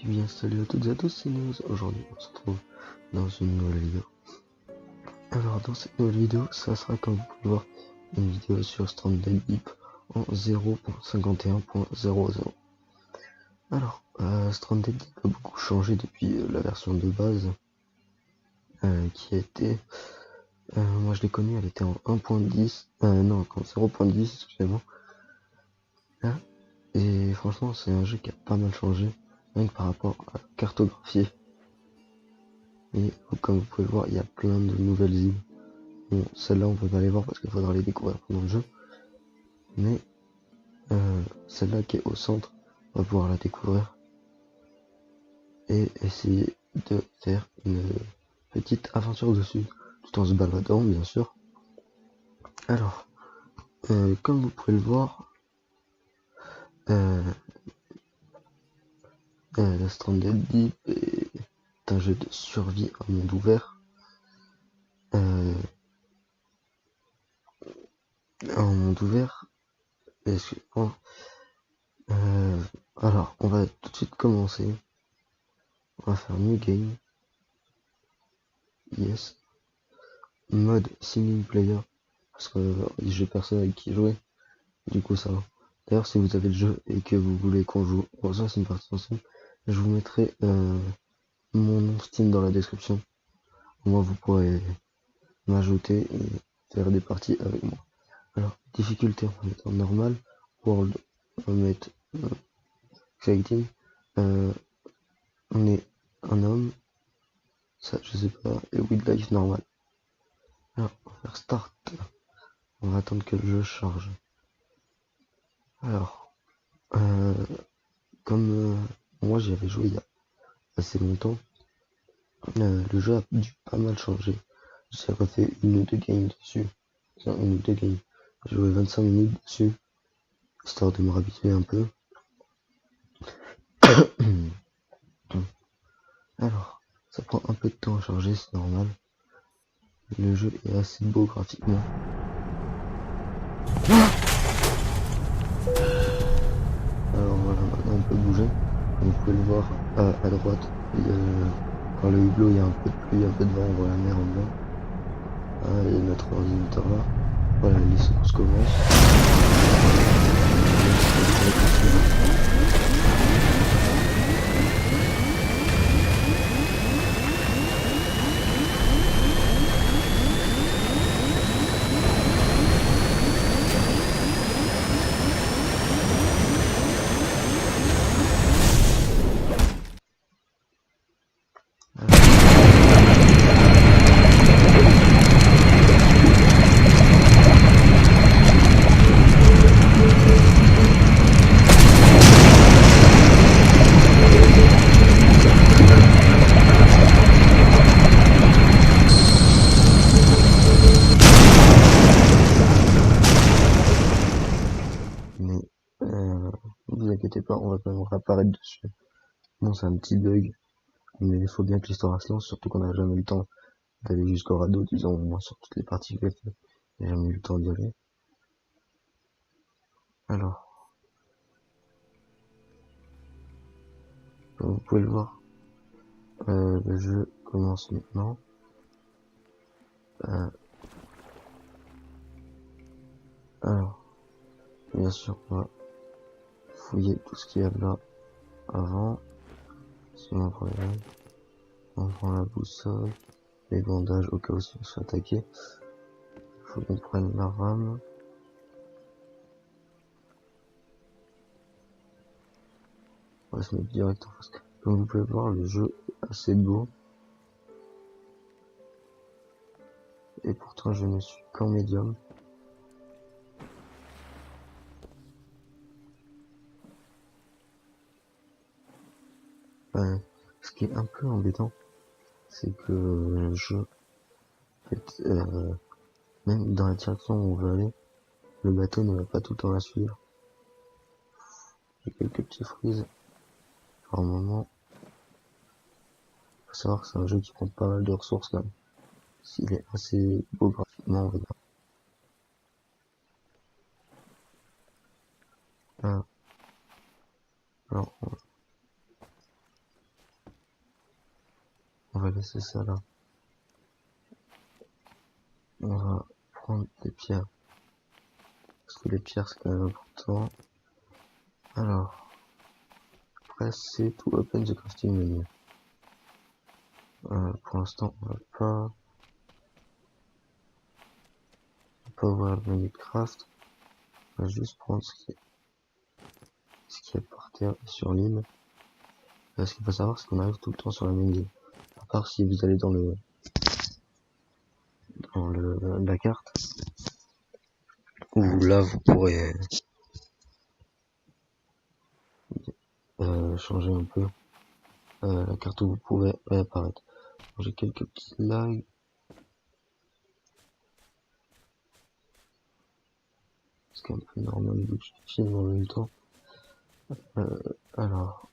Eh bien, salut à toutes et à tous, c'est News. Aujourd'hui, on se retrouve dans une nouvelle vidéo. Alors, dans cette nouvelle vidéo, ça sera, comme vous pouvez voir, une vidéo sur Stranded Deep en 0.51.00. Alors, Stranded Deep a beaucoup changé depuis la version de base, qui a été, moi je l'ai connue, elle était en 1.10, non, en 0.10, excusez-moi. Là, et franchement, c'est un jeu qui a pas mal changé, rien que par rapport à la cartographie. Et comme vous pouvez le voir, il y a plein de nouvelles îles. Bon, celle-là on peut pas les voir parce qu'il faudra les découvrir pendant le jeu. Mais celle-là qui est au centre, on va pouvoir la découvrir. Et essayer de faire une petite aventure dessus, tout en se baladant bien sûr. Alors, comme vous pouvez le voir, Stranded Deep est un jeu de survie en monde ouvert. En monde ouvert, excusez-moi. Alors, on va tout de suite commencer. On va faire New Game. Yes. Mode Single Player. Parce que j'ai personne avec qui jouer. Du coup, ça va. D'ailleurs, si vous avez le jeu et que vous voulez qu'on joue, bon, ça c'est une partie ensemble, je vous mettrai mon nom Steam dans la description. Au moins, vous pourrez m'ajouter et faire des parties avec moi. Alors, difficulté, on va mettre en normal. World, on va mettre exciting. On est un homme. Ça, je sais pas. Et wildlife normal. Alors, on va faire start. On va attendre que le jeu charge. Alors, comme moi j'y avais joué il y a assez longtemps, le jeu a dû pas mal changer. J'ai refait une ou deux games dessus. Enfin, une ou deux games. J'ai joué 25 minutes dessus, histoire de me réhabituer un peu. Alors, ça prend un peu de temps à charger, c'est normal. Le jeu est assez beau graphiquement. Alors voilà, maintenant on peut bouger. Comme vous pouvez le voir à droite, par le hublot, il y a un peu de pluie, un peu de vent, on voit la mer en blanc. Ah, et notre ordinateur là. Voilà, les sources commencent. Mais vous inquiétez pas, on va quand même réapparaître dessus. Bon, c'est un petit bug, mais il faut bien que l'histoire se lance, surtout qu'on n'a jamais eu le temps d'aller jusqu'au radeau, disons, au moins sur toutes les parties que j'ai fait. J'ai jamais eu le temps d'y aller. Alors, comme vous pouvez le voir, le jeu commence maintenant. Alors, bien sûr, on va fouiller tout ce qu'il y a là avant. Sinon, on prend la boussole, les bandages au cas où si on se fait attaquer. Faut qu'on prenne la rame. On va se mettre direct en face. Comme vous pouvez voir, le jeu est assez beau. Et pourtant, je ne suis qu'en médium. Ce qui est un peu embêtant, c'est que le jeu, en fait, même dans la direction où on veut aller, le bateau ne va pas tout le temps la suivre. J'ai quelques petits frises. Par moment, faut savoir que c'est un jeu qui prend pas mal de ressources quand même. S'il est assez beau graphiquement, on va dire. Alors, va laisser ça là. On va prendre des pierres. Parce que les pierres c'est quand même important. Alors, après c'est tout open the crafting menu. Pour l'instant on va pas ouvrir le menu de craft. On va juste prendre ce qui est par terre et sur l'île. Ce qu'il faut savoir c'est qu'on arrive tout le temps sur la même île. À part si vous allez dans la carte. Où là vous pourrez changer un peu la carte où vous pouvez réapparaître. J'ai quelques petits lags. C'est un peu normal vu que je filme en même temps. Alors,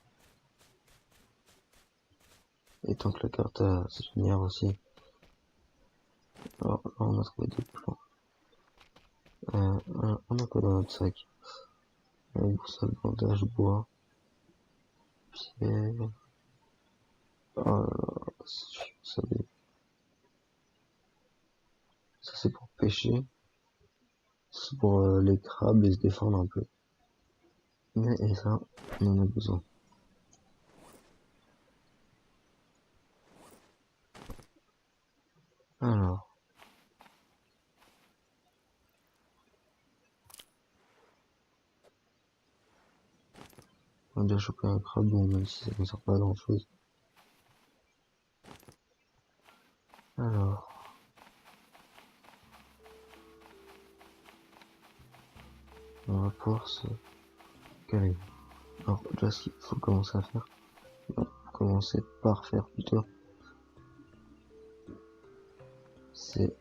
et tant que la carte a ses lumières aussi. Alors là on a trouvé des plans. On a quoi dans notre sac? Une boussole, bandage, bois, pierre. Ça c'est pour pêcher. C'est pour les crabes et se défendre un peu. Et ça, on en a besoin. Alors. On a déjà chopé un crabe, bon, même si ça ne sert pas à grand chose. Alors. On va pouvoir se caler. Alors, déjà, ce qu'il faut commencer à faire. Non, commencer par faire plutôt. C'est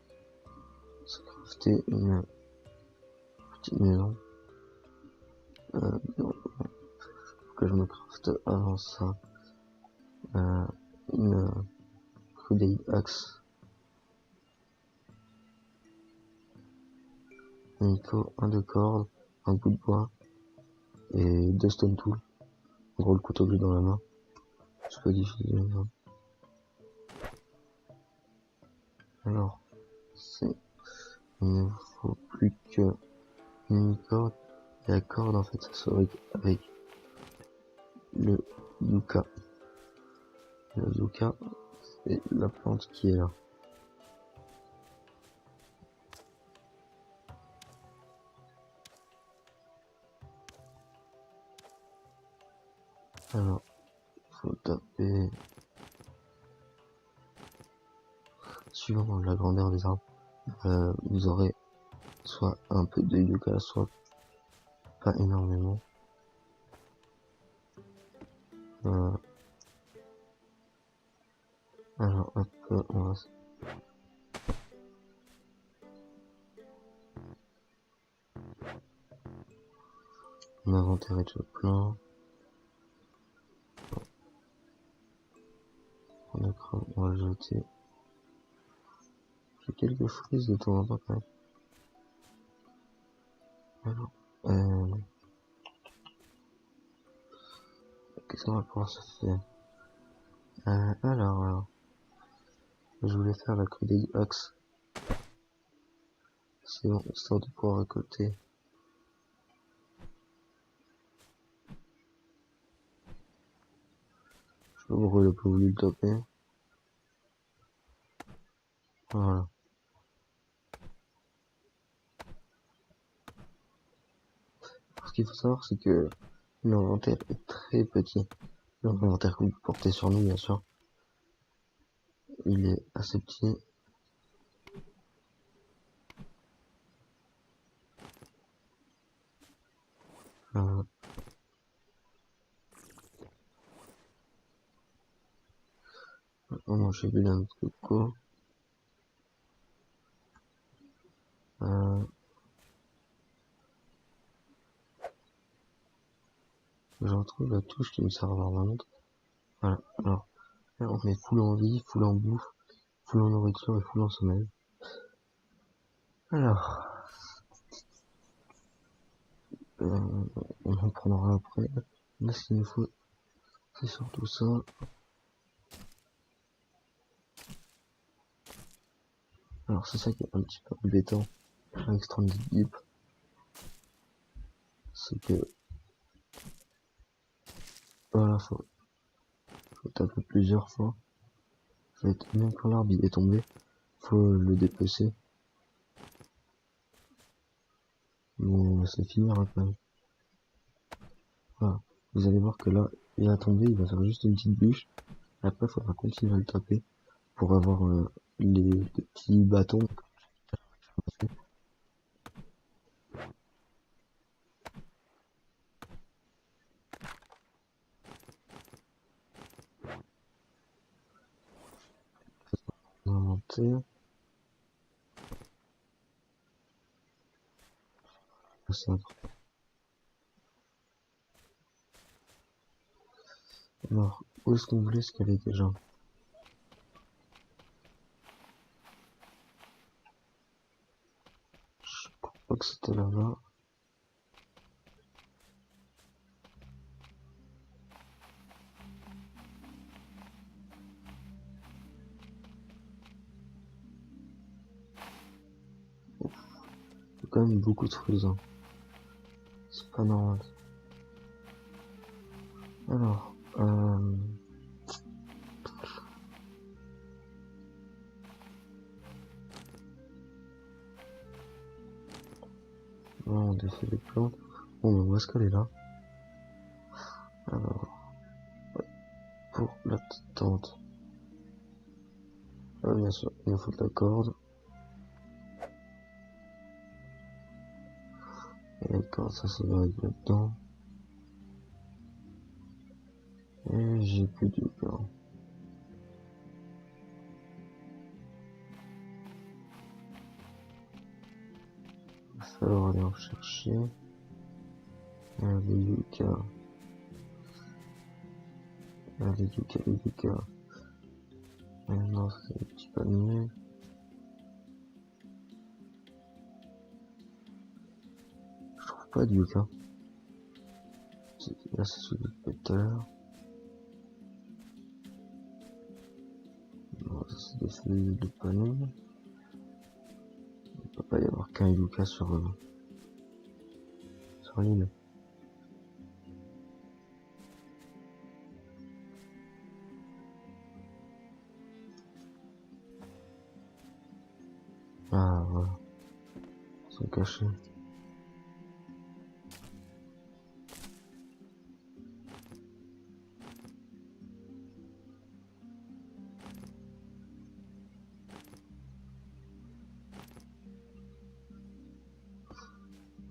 se crafter une petite maison. Non, faut que je me crafte avant ça. Une crudite axe. Il faut un de corde, un bout de bois et 2 stone tools. En gros, le couteau que j'ai dans la main. C'est pas difficile. Hein. Alors, il ne faut plus que une corde. Et la corde, en fait, ça se fabrique avec le yucca. Le yucca, c'est la plante qui est là. Alors, faut taper suivant la grandeur des arbres. Vous aurez soit un peu de yucca, soit pas énormément. Alors, hop, on va... Mon inventaire est déjà plein. On va le jeter. J'ai quelques frises de temps en temps quand même. Alors, qu'est-ce qu'on va pouvoir se faire? Alors, je voulais faire la crudite axe. C'est bon, histoire de pouvoir récolter. Je sais pas pourquoi il a pas voulu le taper. Voilà. Ce qu'il faut savoir, c'est que l'inventaire est très petit. L'inventaire que vous portez sur nous, bien sûr. Il est assez petit. On mange du lin de coco. Je retrouve la touche qui me sert à voir ma montre. Voilà. Alors, là, on met full en vie, full en bouffe, full en nourriture et full en sommeil. Alors, on en prendra après. Là, ce qu'il nous faut, c'est surtout ça. Alors c'est ça qui est un petit peu embêtant avec Stranded Deep, c'est que voilà, faut taper plusieurs fois. Même quand l'arbre il est tombé, faut le dépecer. Bon, ça finira quand même. Voilà. Vous allez voir que là, il a tombé, il va faire juste une petite bûche. Après, il faudra continuer à le taper pour avoir les petits bâtons. Inventaire. Alors, où est-ce qu'on voulait escalader déjà? Je crois que c'était là-bas. Il y a quand même beaucoup de fruits, hein. C'est pas normal. Alors, on défait les plantes. Bon, ben, où est-ce qu'elle est là? Alors, pour la petite tente. Ah, bien sûr, il nous faut de la corde. Et la corde, ça va être là-dedans. Et j'ai plus du plan. Il va falloir aller en chercher. Les yucca. Les yucca. Non, c'est un petit panier. Je trouve pas de yucca. Là, c'est celui de Peter. Non, ça, c'est des feuilles de panier. Il peut pas y avoir qu'un yucca sur l'île. Ah, voilà. Ils sont cachés.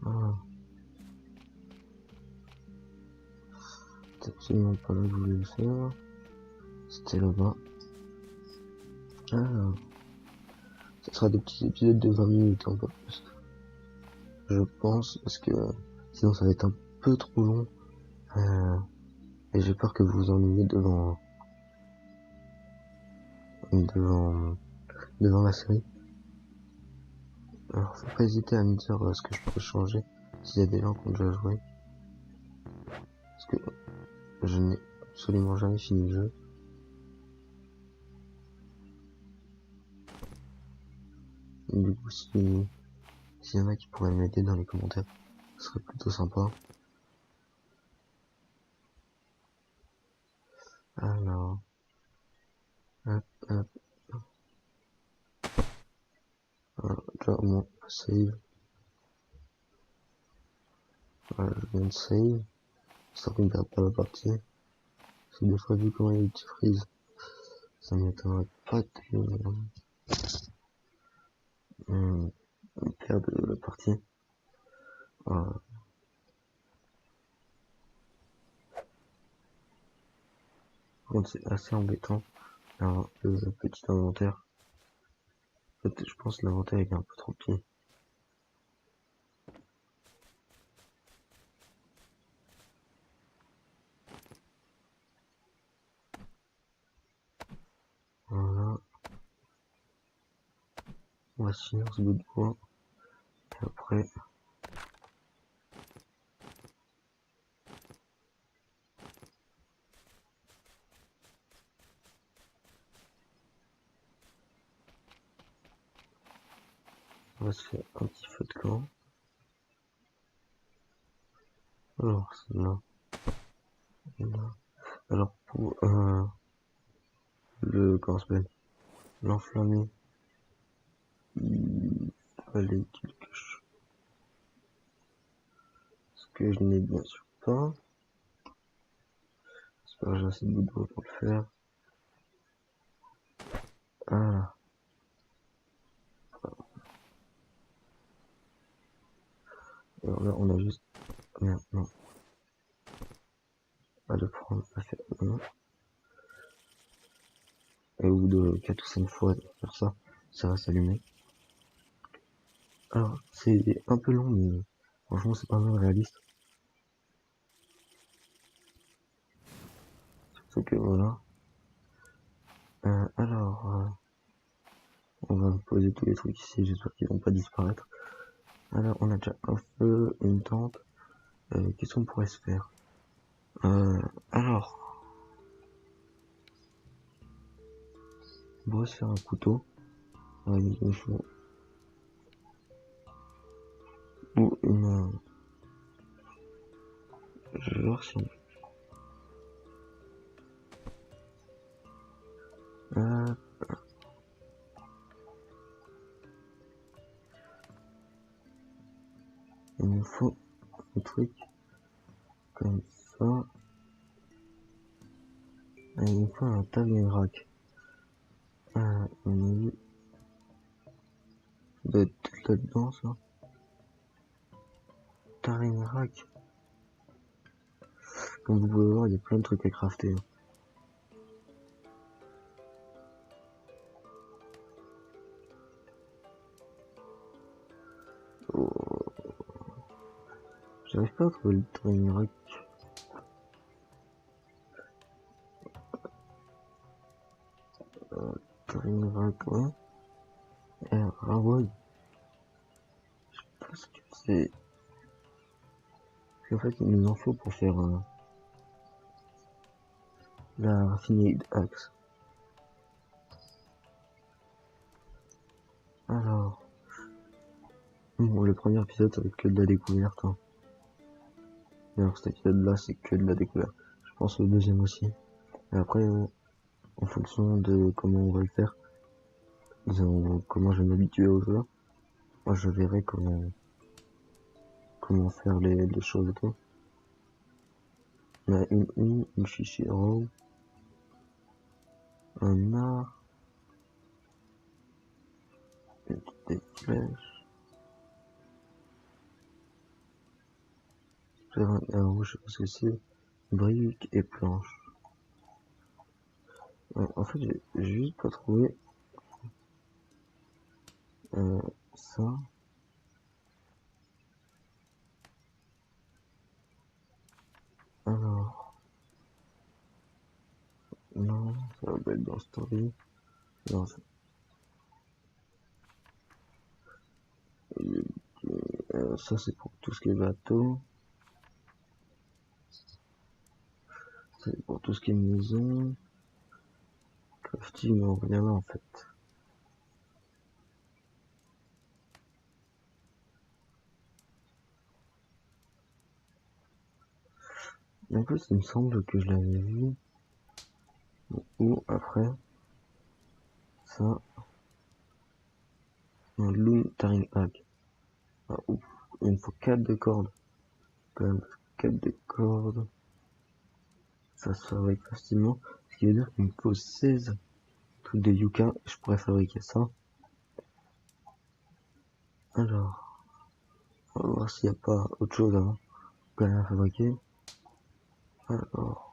Ah, c'est absolument pas là que je voulais le faire. C'était là-bas. Ah, ça sera des petits épisodes de 20 minutes, un peu plus. Je pense, parce que sinon ça va être un peu trop long. Et j'ai peur que vous vous ennuyiez devant la série. Alors, faut pas hésiter à me dire ce que je pourrais changer s'il y a des gens qui ont déjà joué. Parce que je n'ai absolument jamais fini le jeu. Et du coup, s'il y en a qui pourraient m'aider dans les commentaires, ce serait plutôt sympa. Alors, hop, hop. Voilà, déjà au moins, save. Voilà, je viens de save. Ça ne perd pas la partie. Parce que des fois, vu comment il y a des petits freeze, ça m'étonnerait pas que on perde la partie. Voilà. Par contre, c'est assez embêtant d'avoir le petit inventaire. En fait, je pense que l'inventaire est un peu trop petit. Voilà. On va finir ce bout de bois. Et après, On va se faire un petit feu de camp. Alors, là. Alors, pour comment ça s'appelle, l'enflammé, il fallait quelque chose. Ce que je n'ai bien sûr pas. J'espère que j'ai assez de boulot pour le faire. Ah. Alors là, on a juste... Merde, non. Pas de prendre, à faire... Non. Et au bout de 4 ou 5 fois de faire ça, ça va s'allumer. Alors, c'est un peu long, mais franchement, c'est pas mal réaliste. Surtout que voilà. On va poser tous les trucs ici, j'espère qu'ils vont pas disparaître. Alors, on a déjà un feu, une tente. Qu'est-ce qu'on pourrait se faire? Alors, on pourrait se faire un couteau. Avec des chevaux. Ou une... je vais voir si on... il nous faut un truc comme ça. Et il nous faut un tavern rack. On a vu... ça doit être tout là-dedans, ça. Tavern rack. Comme vous pouvez voir, il y a plein de trucs à crafter. Oh. J'arrive pas à trouver le tavern rack. Tavern rack, ouais. Ah ouais. Je pense que c'est... En fait, il nous en faut pour faire la raffinerie d'Axe. Alors... Bon, le premier épisode, ça va être que de la découverte. Hein. Alors cet épisode-là, c'est que de la découverte. Je pense le deuxième aussi. Et après, en fonction de comment on va le faire, comment je vais m'habituer au jeu, moi je verrai comment faire les choses et tout. On a une Shishiro, un art, des flèches, un rouge, je sais pas ce que c'est, briques et planches. En fait, j'ai juste pas trouvé ça. Alors, non, ça va pas être dans Story. Non, ça c'est pour tout ce qui est bateau. Ça c'est pour tout ce qui est maison. Crafting, non, rien là en fait. En plus, il me semble que je l'avais vu. Ou après, ça, un loom taring hack. Ah, ouf, il me faut 4 de cordes. Quand même, 4 de cordes. Ça se fabrique facilement. Ce qui veut dire qu'il me faut 16 trucs de yucca. Je pourrais fabriquer ça. Alors, on va voir s'il n'y a pas autre chose avant. Quand même à fabriquer. Alors,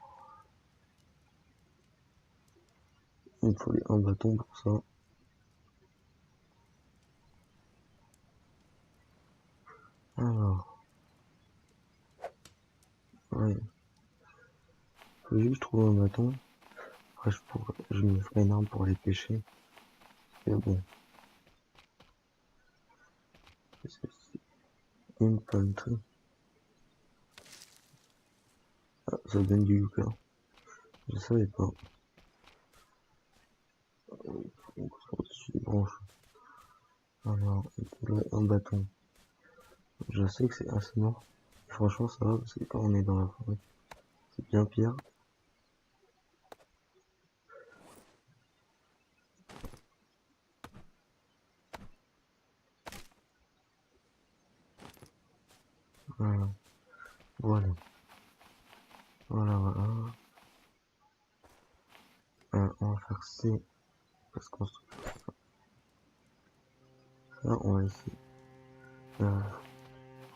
il me faut un bâton pour ça. Alors, ouais. Faut juste trouver un bâton. Après, je me ferai une arme pour aller pêcher. Mais bon. Qu'est-ce que c'est? Une palme tree. Ah, ça donne du yucca. Je savais pas. Au-dessus des branches. Alors, un bâton. Je sais que c'est assez mort. Franchement, ça va parce que quand on est dans la forêt, c'est bien pire. Voilà, voilà, voilà, voilà. On va faire C parce qu'on se ça, on va essayer.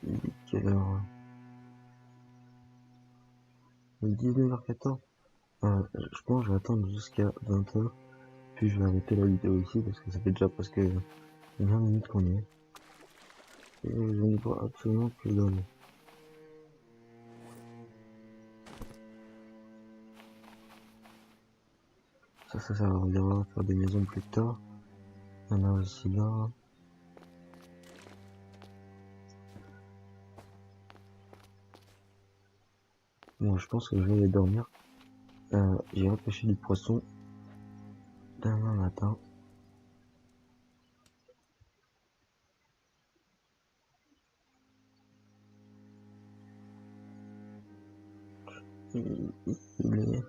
Il est quelle heure? 19h14. Je pense que je vais attendre jusqu'à 20h. Puis je vais arrêter la vidéo ici parce que ça fait déjà presque 20 minutes qu'on y est. Et je ne vois absolument que dalle. Ça va faire des maisons plus tard. Il y en a aussi là. Bon, je pense que je vais aller dormir. J'irai pêcher du poisson demain matin. Il est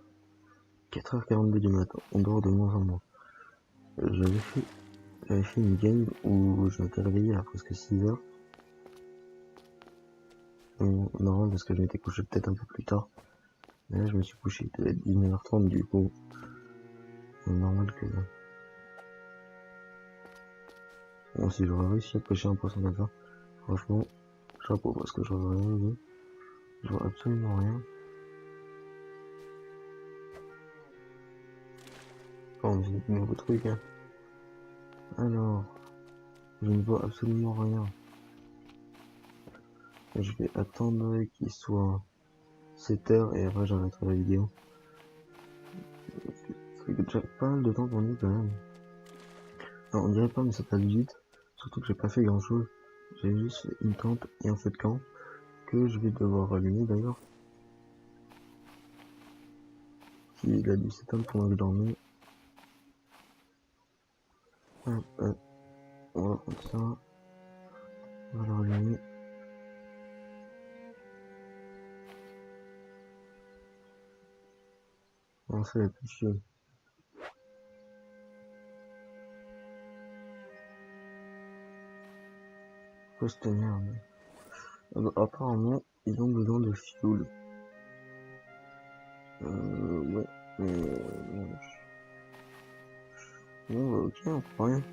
4h42 du matin. On dort de moins en moins. J'avais fait une game où je m'étais réveillé à presque 6h. Normal parce que je m'étais couché peut-être un peu plus tard. Mais là, je me suis couché, il devait être 19h30 du coup. C'est normal que... Bon, si j'aurais réussi à pêcher un poisson comme ça, franchement, chapeau parce que j'aurais rien vu. Je vois absolument rien. Oh, j'ai de nouveaux trucs, hein. Alors, je ne vois absolument rien. Je vais attendre qu'il soit 7h et après j'arrêterai la vidéo. Ça fait déjà pas mal de temps qu'on y est quand même. Non, on dirait pas mais ça passe vite. Surtout que j'ai pas fait grand chose. J'ai juste fait une tente et un feu de camp que je vais devoir allumer d'ailleurs. Il a dû s'éteindre pendant que je dormais. On va prendre ça. On va le rallumer. On va faire la plus chaude. Faut se tenir, mais... Alors, apparemment, ils ont besoin de fuel. Ouais. Mais... Bon, bah, ok, on prend rien.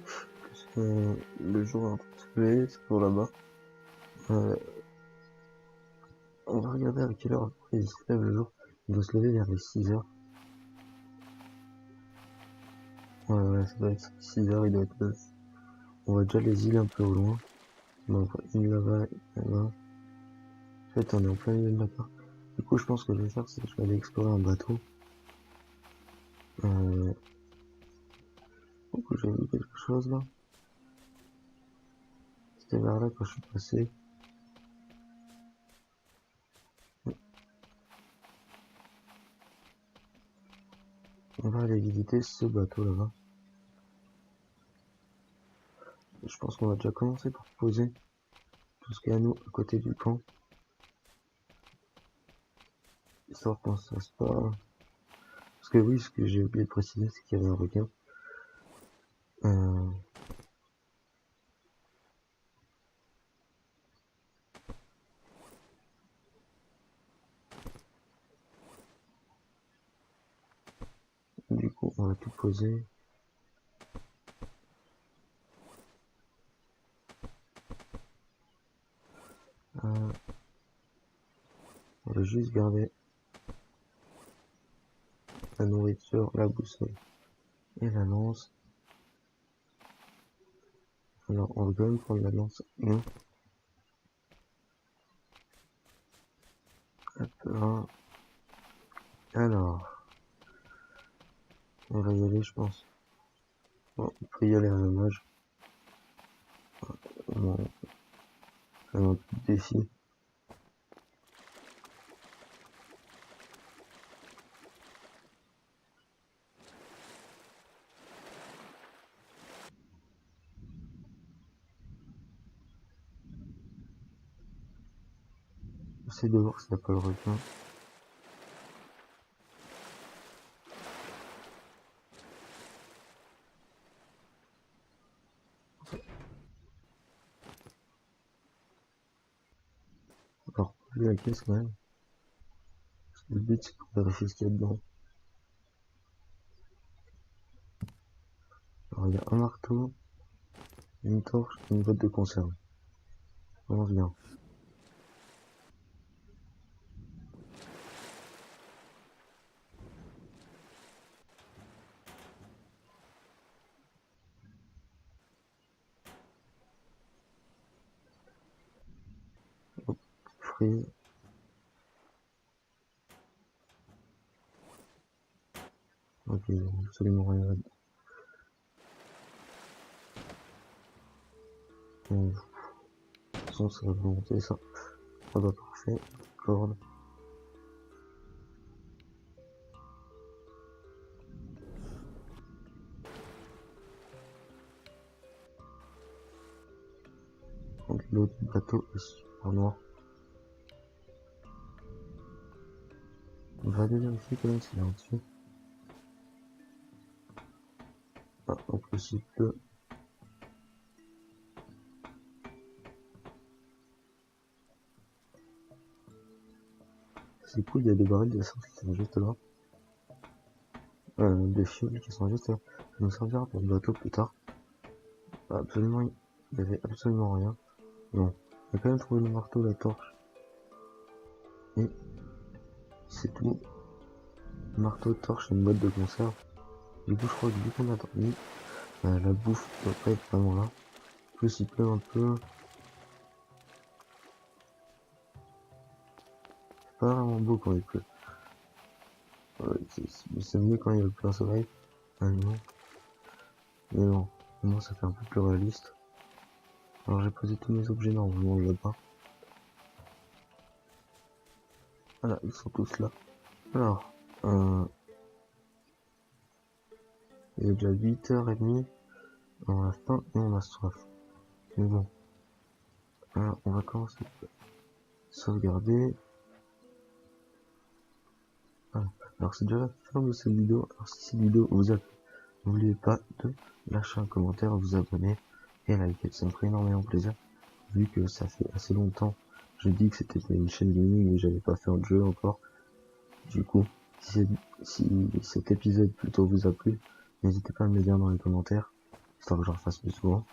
Parce que le jour est en train de se lever, c'est pour là-bas. On va regarder à quelle heure il se lève le jour. Il doit se lever vers les 6h. Ouais, ça doit être 6h, il doit être... On voit déjà les îles un peu au loin. On en voit une là-bas, là-bas. En fait, on est en plein milieu de la part. Du coup, je pense que je vais faire, c'est que je vais aller explorer un bateau. Donc, j'ai vu quelque chose là. C'était vers là quand je suis passé. On va aller visiter ce bateau là-bas. Je pense qu'on va déjà commencer par poser tout ce qu'il y a à nous à côté du camp. Histoire qu'on se fasse pas... Parce que oui, ce que j'ai oublié de préciser, c'est qu'il y avait un requin. Du coup, on va tout poser. On va juste garder la nourriture, la boussole et la lance. Alors, on va quand même prendre la lance. Non. Hop là. Alors, on va y aller, je pense. Bon, on peut y aller à la nage. Bon, c'est un petit défi. J'essaie de voir s'il n'y a pas le requin. Alors, vu la caisse quand même. Le but c'est de vérifier ce qu'il y a dedans. Alors il y a un marteau, une torche et une boîte de conserve. On vient. Hop, fruits. Ok, absolument rien là-dedans. Bon, de toute façon ça va monter ça. Ah bah parfait. Corde. Donc l'autre bateau est super noir. On va aller vérifier quand même s'il est en dessous. Ah, en plus il pleut. C'est cool, il y a des barils d'essence qui sont juste là. Des fioles qui sont juste là. Ça nous servira pour le bateau plus tard. Absolument, il y avait absolument rien. Non. J'ai quand même trouvé le marteau, la torche. Et c'est tout. Marteau, torche et une boîte de conserve. Du coup, je crois que vu qu'on a dormi, la bouffe doit pas être vraiment là. Plus il pleut un peu. C'est pas vraiment beau quand il pleut. C'est mieux quand il y a le plein soleil. Non. Mais non. Moi, ça fait un peu plus réaliste. Alors, j'ai posé tous mes objets normalement là-bas. Voilà, ils sont tous là. Alors, il est déjà 8h30. On a faim et on a soif. Mais bon. Alors, on va commencer à sauvegarder. Voilà. Alors, c'est déjà la fin de cette vidéo. Alors, si cette vidéo vous a plu, n'oubliez pas de lâcher un commentaire, vous abonner et liker. Ça me ferait énormément plaisir. Vu que ça fait assez longtemps, je dis que c'était une chaîne gaming mais j'avais pas fait un jeu encore. Du coup, si cet épisode plutôt vous a plu, n'hésitez pas à me le dire dans les commentaires, histoire que j'en refasse plus souvent.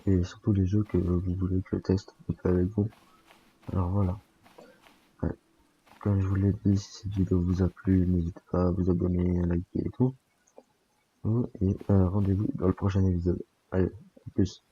Et surtout les jeux que vous voulez que je teste un peu avec vous. Alors voilà. Ouais. Comme je vous l'ai dit, si cette vidéo vous a plu, n'hésitez pas à vous abonner, à liker et tout. Et rendez-vous dans le prochain épisode. Allez, à plus.